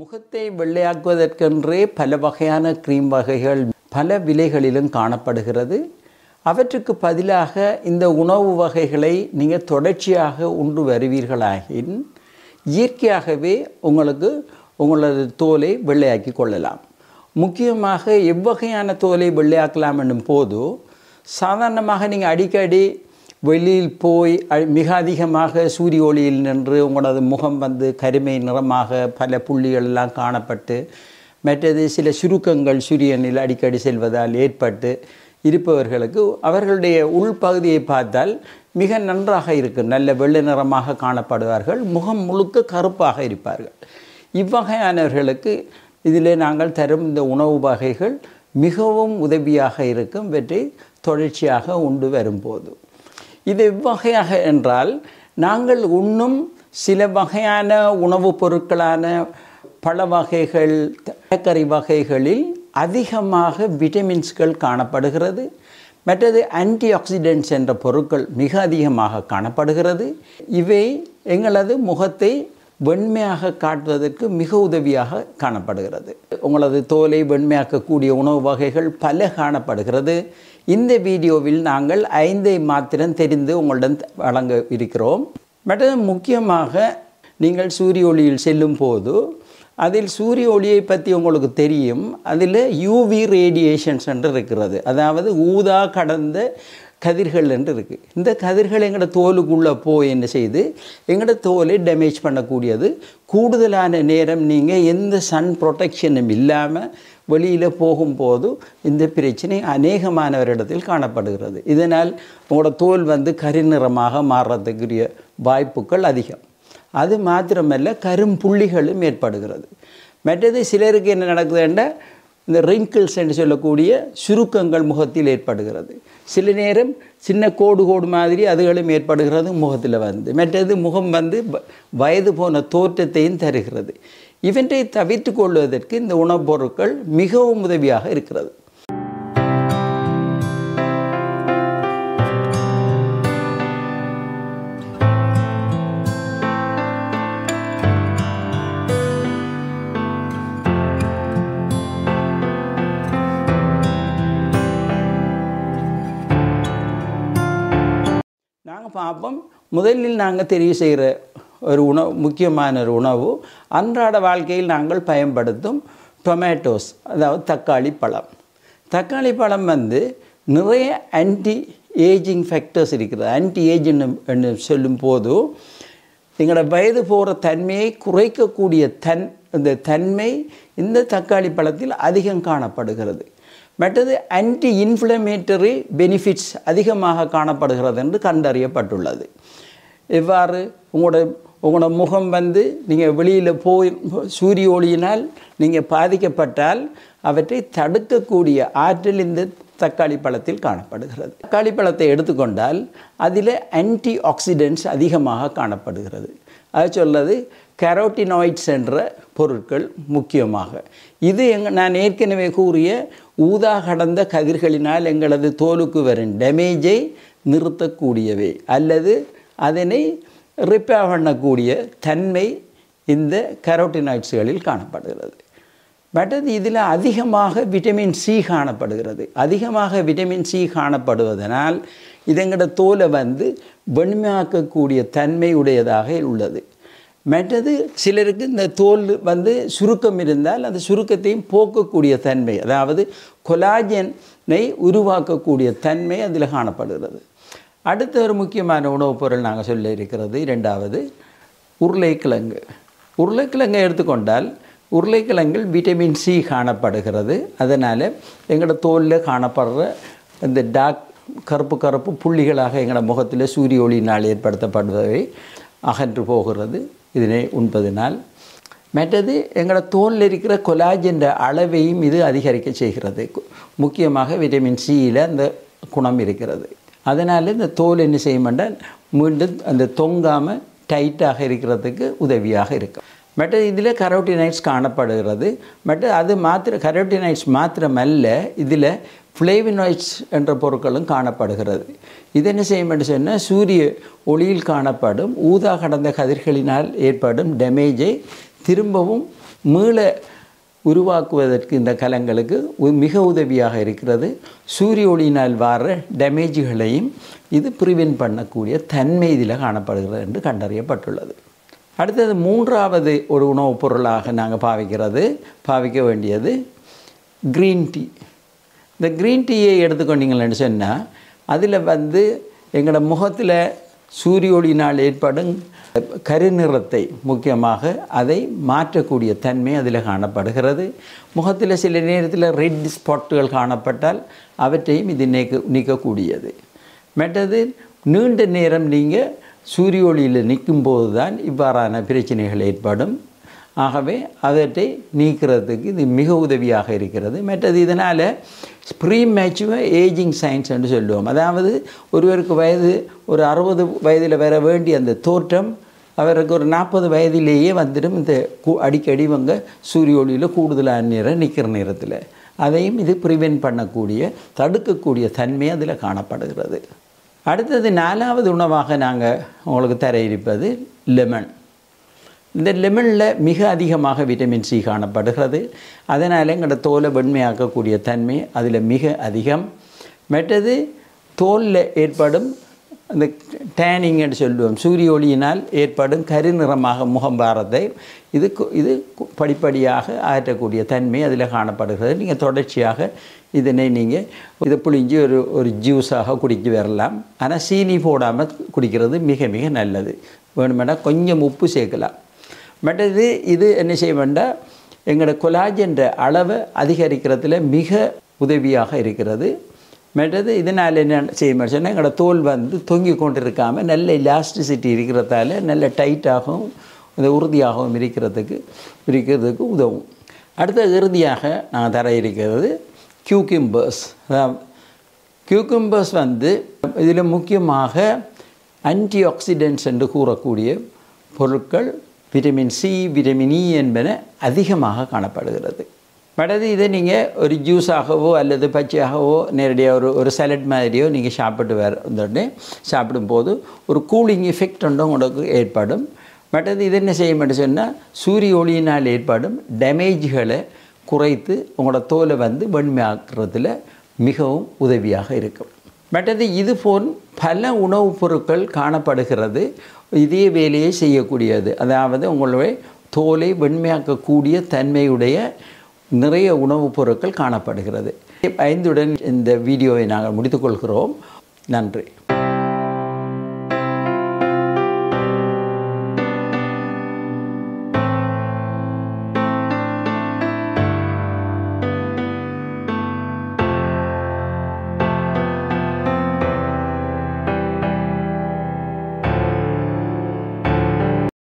முகத்தை வெள்ளையாக்குவதற்கென்றே பல வகையான க்ரீம் வகைகள் பல விலைகளிலும் காணப்படுகிறது. அவற்றுக்கு பதிலாக இந்த உணவு வகைகளை நீங்கள் தொடர்ச்சியாக உண்டு வருவீர்களாகின் இயற்கையாகவே உங்களது தோலை வெள்ளையாக்கி கொள்ளலாம். முக்கியமாக எவ்வகையான தோலை வெள்ளையாக்கலாம் என்னும் போது சாதாரணமாக நீங்கள் அடிக்கடி வெளியில் போய் மிக அதிகமாக சூரிய ஒளியில் நின்று உங்களது முகம் கருமை நிறமாக பல புள்ளிகள் எல்லாம் காணப்பட்டு மற்றது சில சுருக்கங்கள் சூரியனில் அடிக்கடி செல்வதால் ஏற்பட்டு இருப்பவர்களுக்கு அவர்களுடைய உள்பகுதியை பார்த்தால் மிக நன்றாக இருக்கும், நல்ல வெள்ளை நிறமாக காணப்படுவார்கள், முகம் முழுக்க கருப்பாக இருப்பார்கள். இவ்வகையானவர்களுக்கு இதில் நாங்கள் தரும் இந்த உணவு வகைகள் மிகவும் உதவியாக இருக்கும். இவற்றை தொடர்ச்சியாக உண்டு வரும்போது இது எவ்வகையாக என்றால் நாங்கள் உண்ணும் சில வகையான உணவுப் பொருட்களான பழ வகைகள் தரக்கறி வகைகளில் அதிகமாக விட்டமின்ஸ்கள் காணப்படுகிறது. மற்றது ஆன்டி ஆக்சிடென்ட்ஸ் என்ற பொருட்கள் மிக அதிகமாக காணப்படுகிறது. இவை எங்களது முகத்தை வெண்மையாக காட்டுவதற்கு மிக உதவியாக காணப்படுகிறது. உங்களது தோலை வெண்மையாக்கக்கூடிய உணவு வகைகள் பல காணப்படுகிறது. இந்த வீடியோவில் நாங்கள் 5 மாத்திரம் தெரிந்து உங்களிடம் வழங்க இருக்கிறோம். மற்றது முக்கியமாக நீங்கள் சூரிய ஒளியில் செல்லும் போது அதில் சூரிய ஒளியை பற்றி உங்களுக்கு தெரியும். அதில் யூவி ரேடியேஷன்ஸ் என்று இருக்கிறது, அதாவது ஊதா கடந்த கதிர்கள் என்று இருக்குது. இந்த கதிர்கள் எங்களோட தோலுக்குள்ளே போய் என்ன செய்து எங்களோட தோலை டேமேஜ் பண்ணக்கூடியது. கூடுதலான நேரம் நீங்கள் எந்த சன் ப்ரொடெக்ஷனும் இல்லாமல் வெளியில் போகும்போது இந்த பிரச்சனை அநேகமானவரிடத்தில் காணப்படுகிறது. இதனால் உங்களோட தோல் கரிநிறமாக மாறுறதுக்குரிய வாய்ப்புகள் அதிகம். அது மாத்திரமல்ல, கரும்புள்ளிகளும் ஏற்படுகிறது. மற்றது சிலருக்கு என்ன நடக்குதுன்னா இந்த ரிங்கிள்ஸ் என்று சொல்லக்கூடிய சுருக்கங்கள் முகத்தில் ஏற்படுகிறது. சில நேரம் சின்ன கோடு மாதிரி அதுகளும் ஏற்படுகிறது முகத்தில் மற்றது முகம் வயது போன தோற்றத்தையும் தருகிறது. இவற்றை தவிர்த்து கொள்வதற்கு இந்த உணவுப் பொருட்கள் மிகவும் உதவியாக இருக்கிறது. நாங்கள் பார்ப்போம். முதலில் நாங்கள் தெரிவு செய்கிற ஒரு முக்கியமான ஒரு உணவு அன்றாட வாழ்க்கையில் நாங்கள் பயன்படுத்தும் டொமேட்டோஸ், அதாவது தக்காளி பழம். தக்காளி பழம் நிறைய ஆன்டி ஏஜிங் ஃபேக்டர்ஸ் இருக்கிறது. ஆன்டி ஏஜிங் என்று சொல்லும் போது எங்களோட வயது போகிற தன்மையை குறைக்கக்கூடிய இந்த தன்மை இந்த தக்காளி பழத்தில் அதிகம் காணப்படுகிறது. மற்றது ஆன்டி இன்ஃப்ளமேட்டரி பெனிஃபிட்ஸ் அதிகமாக காணப்படுகிறது என்று கண்டறியப்பட்டுள்ளது. எவ்வாறு உங்களோட முகம் நீங்கள் வெளியில் போய் சூரிய ஒளியினால் நீங்கள் பாதிக்கப்பட்டால் அவற்றை தடுக்கக்கூடிய ஆற்றல் இந்த தக்காளி பழத்தில் காணப்படுகிறது. தக்காளி பழத்தை எடுத்துக்கொண்டால் அதில் ஆன்டி ஆக்சிடென்ட்ஸ் அதிகமாக காணப்படுகிறது. அது சொல்வது கரோட்டினாய்ட்ஸ் என்ற பொருட்கள் முக்கியமாக. இது நான் ஏற்கனவே கூறிய ஊதா கடந்த கதிர்களினால் எங்களது தோலுக்கு வரும் டேமேஜை நிறுத்தக்கூடியவை அல்லது அதனை ரிப்பேர் பண்ணக்கூடிய தன்மை இந்த கரோட்டினாய்ட்ஸ்களில் காணப்படுகிறது. மற்றது இதில் அதிகமாக விட்டமின் சி காணப்படுகிறது. அதிகமாக விட்டமின் சி காணப்படுவதனால் இதங்களோட தோலை வெண்மையாக்கக்கூடிய தன்மை உடையதாக உள்ளது. மற்றது சிலருக்கு இந்த தோல் சுருக்கம் இருந்தால் அந்த சுருக்கத்தையும் போக்கக்கூடிய தன்மை, அதாவது கொலாஜனை உருவாக்கக்கூடிய தன்மை அதில் காணப்படுகிறது. அடுத்த ஒரு முக்கியமான உணவுப் பொருள் நாங்கள் சொல்ல இருக்கிறது இரண்டாவது உருளைக்கிழங்கு. உருளைக்கிழங்கை எடுத்துக்கொண்டால் உருளைக்கிழங்கில் விட்டமின் சி காணப்படுகிறது. அதனால் எங்களோட தோலில் காணப்படுற இந்த கருப்பு புள்ளிகளாக எங்களோட முகத்தில் சூரிய ஒளியினால் ஏற்படுத்தப்படுபவை அகன்று போகிறது இதனை உண்பதனால். மற்றது எங்களோட தோலில் இருக்கிற கொலாஜன் அளவையும் இது அதிகரிக்க செய்கிறது. முக்கியமாக விட்டமின் சியில் அந்த குணம் இருக்கிறது. அதனால் இந்த தோல் என்ன செய்யும் என்றால் மீண்டும் அந்த தொங்காமல் டைட்டாக இருக்கிறதுக்கு உதவியாக இருக்கும். மற்றது இதில் கரோட்டினைட்ஸ் காணப்படுகிறது. அது கரோட்டினைட்ஸ் மாத்திரமல்ல, இதில் ஃப்ளேவினாய்ட்ஸ் என்ற பொருட்களும் காணப்படுகிறது. இது என்ன செய்யும் என்று சொன்னால் சூரிய ஒளியில் காணப்படும் ஊதா கடந்த கதிர்களினால் ஏற்படும் டேமேஜை திரும்பவும் மீள உருவாக்குவதற்கு இந்த கலங்களுக்கு மிக உதவியாக இருக்கிறது. சூரிய ஒளியினால் வர டேமேஜுகளையும் இது ப்ரிவென்ட் பண்ணக்கூடிய தன்மை இதில் காணப்படுகிறது என்று கண்டறியப்பட்டுள்ளது. அடுத்தது மூன்றாவது ஒரு உணவுப் பொருளாக நாங்கள் பாவிக்க வேண்டியது க்ரீன் டீ. இந்த க்ரீன் டீயை எடுத்துக்கொண்டீங்கன்னு சொன்னால் அதில் எங்களோட முகத்தில் சூரிய ஒளியினால் ஏற்படும் கருநிறத்தை முக்கியமாக அதை மாற்றக்கூடிய தன்மை அதில் காணப்படுகிறது. முகத்தில் சில நேரத்தில் ரெட் ஸ்பாட்டுகள் காணப்பட்டால் அவற்றையும் இது நீக்கக்கூடியது. மற்றது நீண்ட நேரம் நீங்கள் சூரிய ஒளியில் நிற்கும்போது தான் இவ்வாறான பிரச்சனைகள் ஏற்படும். ஆகவே அவற்றை நீக்கிறதுக்கு இது மிக உதவியாக இருக்கிறது. மற்றது இதனால் ப்ரீமேச்சுவர் ஏஜிங் சயின்ஸ் என்று சொல்லுவோம். அதாவது ஒருவருக்கு வயது ஒரு 60 வயதில் வர வேண்டிய அந்த தோற்றம் அவருக்கு ஒரு 40 வயதிலேயே வந்துடும். இந்த அடிக்கடி சூரிய ஒளியில் கூடுதலான நேரம் நிற்கிற நேரத்தில் அதையும் இது ப்ரிவென்ட் பண்ணக்கூடிய தடுக்கக்கூடிய தன்மை அதில் காணப்படுகிறது. அடுத்தது 4வது உணவாக நாங்கள் உங்களுக்கு தர இருப்பது லெமன். இந்த லெமனில் மிக அதிகமாக விட்டமின் சி காணப்படுகிறது. அதனால் எங்களோட தோலை வெண்மையாக்கக்கூடிய தன்மை அதில் மிக அதிகம். மற்றது தோலில் ஏற்படும் அந்த டேனிங் என்று சொல்லுவோம், சூரிய ஒளியினால் ஏற்படும் கருநிறமாக முகம் பாரத்தை இது படிப்படியாக ஆற்றக்கூடிய தன்மை அதில் காணப்படுகிறது. நீங்கள் தொடர்ச்சியாக இதனை இதை புழிஞ்சு ஒரு ஜூஸாக குடிக்க வரலாம். ஆனால் சீனி போடாமல் குடிக்கிறது மிக மிக நல்லது. வேணுமென்னா கொஞ்சம் உப்பு சேர்க்கலாம். மற்றது இது என்ன செய்ய வேண்டாம், எங்களோட கொலாஜன் அளவை அதிகரிக்கிறதுல மிக உதவியாக இருக்கிறது. மற்றது இதனால் என்ன செய்ய சொன்னால் எங்களோட தோல் தொங்கி கொண்டு இருக்காமல் நல்ல எலாஸ்டிசிட்டி இருக்கிறதால நல்ல டைட்டாகவும் உறுதியாகவும் இருக்கிறதுக்கு உதவும். அடுத்த இறுதியாக நான் தர இருக்கிறது கியூக்கம்பர்ஸ். கியூக்கம்பர்ஸ் இதில் முக்கியமாக ஆன்டி ஆக்சிடென்ட்ஸ் என்று கூறக்கூடிய பொருட்கள் விட்டமின் சி, விட்டமின் இ என்பன அதிகமாக காணப்படுகிறது. மற்றது இதை நீங்கள் ஒரு ஜூஸாகவோ அல்லது பச்சையாகவோ நேரடியாக ஒரு சலட் மாதிரியோ நீங்கள் சாப்பிடும்போது ஒரு கூலிங் எஃபெக்ட் ஒன்று உங்களுக்கு ஏற்படும். மற்றது இது என்ன செய்ய மாட்டேன் சொன்னால் சூரிய ஒளியினால் ஏற்படும் டேமேஜ்களை குறைத்து உங்களோட தோலை வெண்மையாக்குறதுல மிகவும் உதவியாக இருக்கும். மற்றது இதுபோல் பல உணவுப் பொருட்கள் காணப்படுகிறது இதே வேலையை செய்யக்கூடியது. அதாவது உங்களுடைய தோலை வெண்மையாக்கக்கூடிய தன்மையுடைய நிறைய உணவுப் பொருட்கள் காணப்படுகிறது. 5உடன் இந்த வீடியோவை நாங்கள் முடித்துக்கொள்கிறோம். நன்றி.